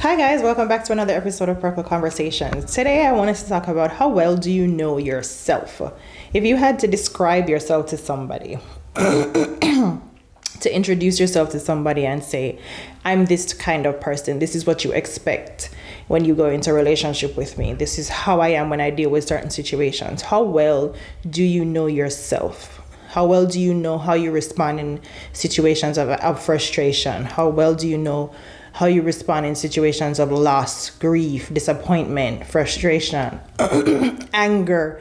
Hi guys, welcome back to another episode of Purple Conversations. Today I want us to talk about how well do you know yourself? If you had to describe yourself to somebody, to introduce yourself to somebody and say, I'm this kind of person, this is what you expect when you go into a relationship with me, this is how I am when I deal with certain situations. How well do you know yourself? How well do you know how you respond in situations of frustration? How well do you know how you respond in situations of loss, grief, disappointment, frustration, anger,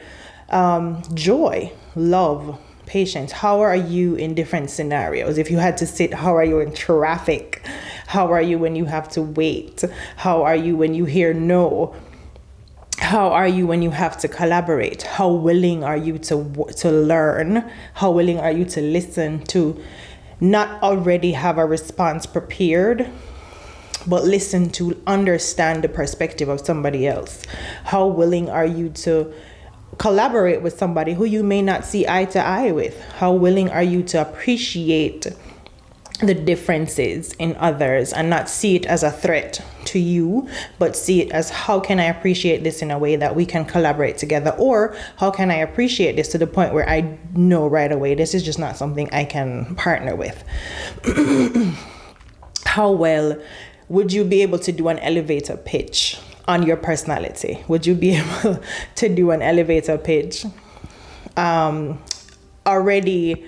joy, love, patience? How are you in different scenarios? If you had to sit, how are you in traffic? How are you when you have to wait? How are you when you hear no? How are you when you have to collaborate? How willing are you to learn? How willing are you to listen, to not already have a response prepared, but listen to understand the perspective of somebody else? How willing are you to collaborate with somebody who you may not see eye to eye with? How willing are you to appreciate the differences in others and not see it as a threat to you, but see it as, how can I appreciate this in a way that we can collaborate together? Or how can I appreciate this to the point where I know right away this is just not something I can partner with? How well would you be able to do an elevator pitch on your personality? Would you be able to do an elevator pitch already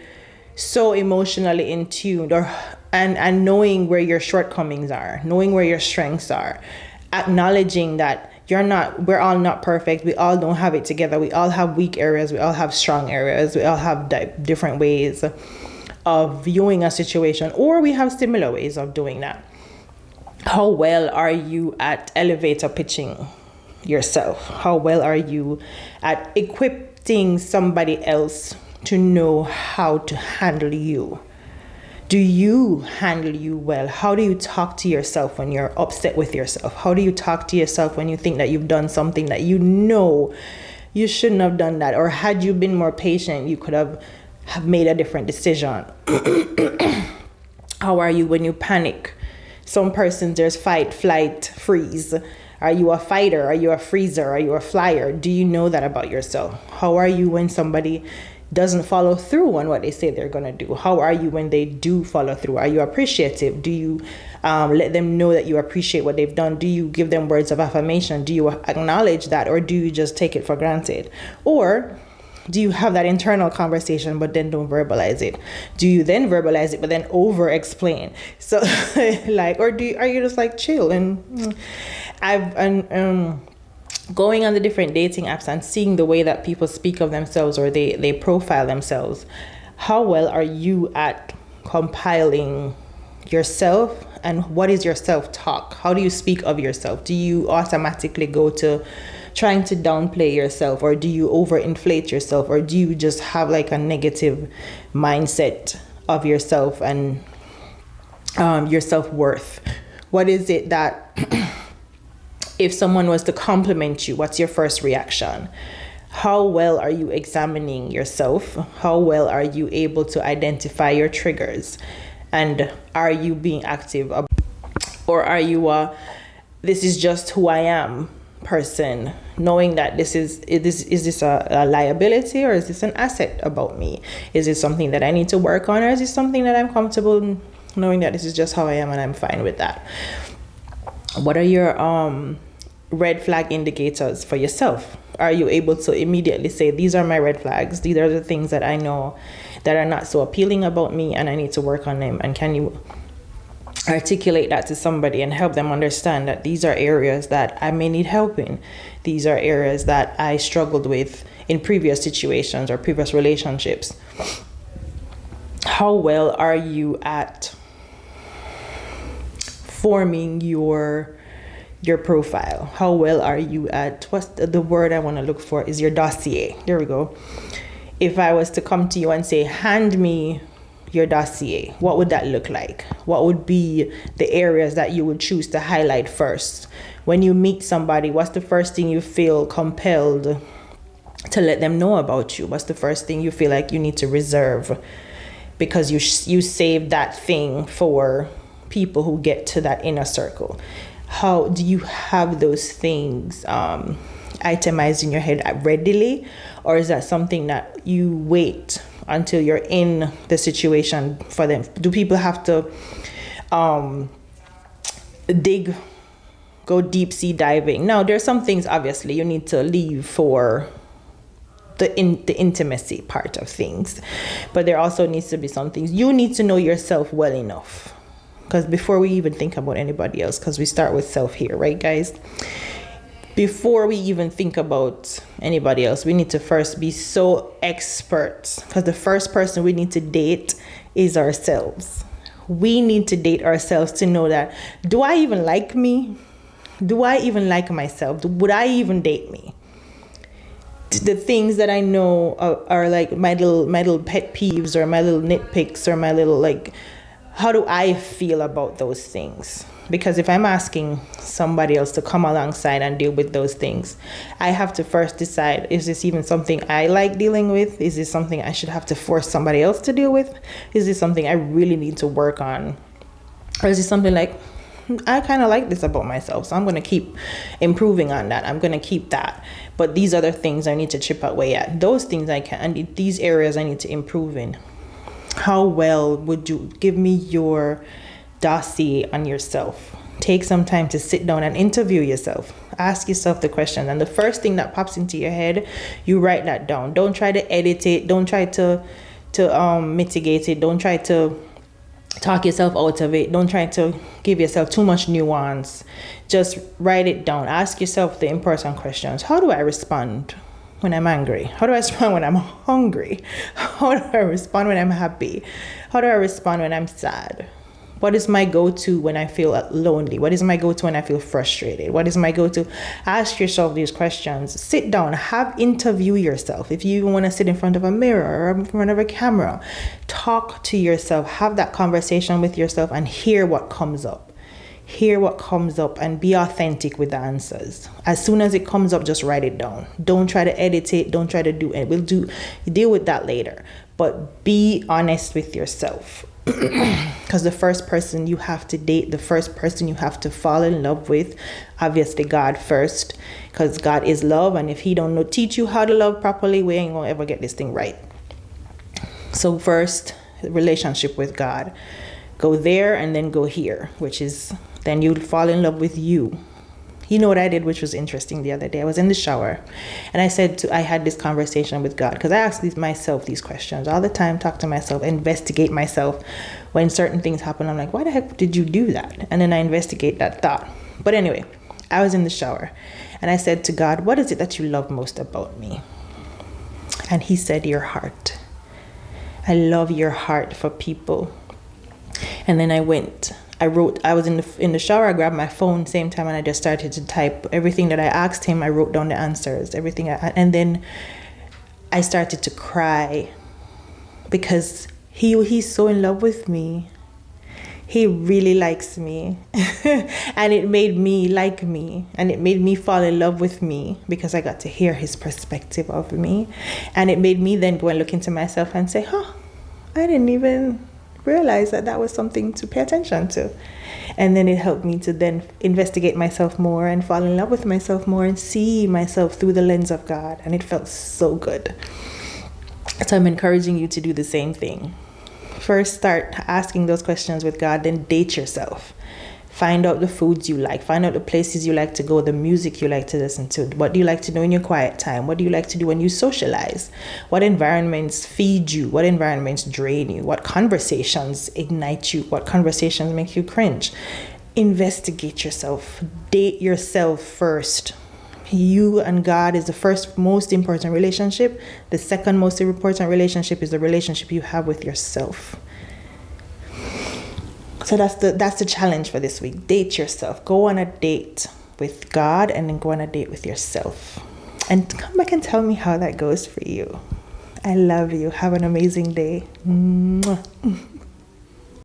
so emotionally in tune, or and knowing where your shortcomings are, knowing where your strengths are, acknowledging that we're all not perfect, we all don't have it together, we all have weak areas, we all have strong areas, we all have different ways of viewing a situation, or we have similar ways of doing that. How well are you at elevator pitching yourself? How well are you at equipping somebody else to know how to handle you? Do you handle you well? How do you talk to yourself when you're upset with yourself? How do you talk to yourself when you think that you've done something that you know you shouldn't have done that? Or had you been more patient, you could have made a different decision. How are you when you panic? Some persons, there's fight, flight, freeze. Are you a fighter? Are you a freezer? Are you a flyer? Do you know that about yourself? How are you when somebody doesn't follow through on what they say they're going to do? How are you when they do follow through? Are you appreciative? Do you let them know that you appreciate what they've done? Do you give them words of affirmation? Do you acknowledge that? Or do you just take it for granted? Or do you have that internal conversation but then don't verbalize it? Do you then verbalize it but then over explain? So like, or are you just like chill? And going on the different dating apps and seeing the way that people speak of themselves, or they profile themselves, how well are you at compiling yourself, and what is your self-talk? How do you speak of yourself? Do you automatically go to trying to downplay yourself, or do you overinflate yourself, or do you just have like a negative mindset of yourself and your self-worth? What is it that if someone was to compliment you, what's your first reaction? How well are you examining yourself? How well are you able to identify your triggers? And are you being active? Or are you this is just who I am person, knowing that is this a liability, or is this an asset about me? Is it something that I need to work on, or is it something that I'm comfortable knowing that this is just how I am and I'm fine with that? What are your red flag indicators for yourself? Are you able to immediately say, these are my red flags, these are the things that I know that are not so appealing about me and I need to work on them? And can you articulate that to somebody and help them understand that these are areas that I may need help in? These are areas that I struggled with in previous situations or previous relationships. How well are you at forming your profile? How well are you at, what's the word I want to look for is your dossier. There we go. If I was to come to you and say, hand me your dossier, what would that look like? What would be the areas that you would choose to highlight first? When you meet somebody, what's the first thing you feel compelled to let them know about you? What's the first thing you feel like you need to reserve because you save that thing for people who get to that inner circle? How do you have those things itemized in your head readily, or is that something that you wait until you're in the situation for them? Do people have to go deep sea diving? Now, there's some things obviously you need to leave for the intimacy part of things, but there also needs to be some things you need to know yourself well enough, because before we even think about anybody else, because we start with self here, right, guys? Before we even think about anybody else, we need to first be so expert, because the first person we need to date is ourselves. We need to date ourselves to know that, do I even like me? Do I even like myself? Would I even date me? The things that I know are like my little pet peeves, or my little nitpicks, or my little, like, how do I feel about those things? Because if I'm asking somebody else to come alongside and deal with those things, I have to first decide, is this even something I like dealing with? Is this something I should have to force somebody else to deal with? Is this something I really need to work on? Or is this something like, I kind of like this about myself, so I'm going to keep improving on that. I'm going to keep that. But these other things I need to chip away at. Those things I can, and these areas I need to improve in. How well would you give me your dossier on yourself? Take some time to sit down and interview yourself. Ask yourself the question, and the first thing that pops into your head, you write that down. Don't try to edit it. Don't try to mitigate it. Don't try to talk yourself out of it. Don't try to give yourself too much nuance. Just write it down. Ask yourself the important questions. How do I respond when I'm angry? How do I respond when I'm hungry? How do I respond when I'm happy? How do I respond when I'm sad? What is my go-to when I feel lonely? What is my go-to when I feel frustrated? What is my go-to? Ask yourself these questions. Sit down, interview yourself. If you even want to sit in front of a mirror or in front of a camera, talk to yourself, have that conversation with yourself, and hear what comes up. Hear what comes up and be authentic with the answers. As soon as it comes up, just write it down. Don't try to edit it. Don't try to do it. Deal with that later. But be honest with yourself. Because the first person you have to date, the first person you have to fall in love with, obviously God first, because God is love, and if he don't teach you how to love properly, we ain't gonna ever get this thing right. So first, relationship with God. Go there and then go here, which is, then you'll fall in love with you. You know what I did, which was interesting the other day? I was in the shower and I had this conversation with God, because I ask myself these questions all the time, talk to myself, investigate myself. When certain things happen, I'm like, why the heck did you do that? And then I investigate that thought. But anyway, I was in the shower and I said to God, what is it that you love most about me? And he said, your heart. I love your heart for people. And then I was in the shower, I grabbed my phone same time, and I just started to type everything that I asked him. I wrote down the answers, and then I started to cry, because he's so in love with me. He really likes me. And it made me like me, and it made me fall in love with me, because I got to hear his perspective of me. And it made me then go and look into myself and say, I didn't even realize that was something to pay attention to. And then it helped me to then investigate myself more and fall in love with myself more and see myself through the lens of God. And it felt so good. So I'm encouraging you to do the same thing. First, start asking those questions with God, then date yourself. Find out the foods you like. Find out the places you like to go, the music you like to listen to. What do you like to do in your quiet time? What do you like to do when you socialize? What environments feed you? What environments drain you? What conversations ignite you? What conversations make you cringe? Investigate yourself. Date yourself first. You and God is the first most important relationship. The second most important relationship is the relationship you have with yourself. So that's the challenge for this week. Date yourself. Go on a date with God, and then go on a date with yourself. And come back and tell me how that goes for you. I love you. Have an amazing day. Mwah.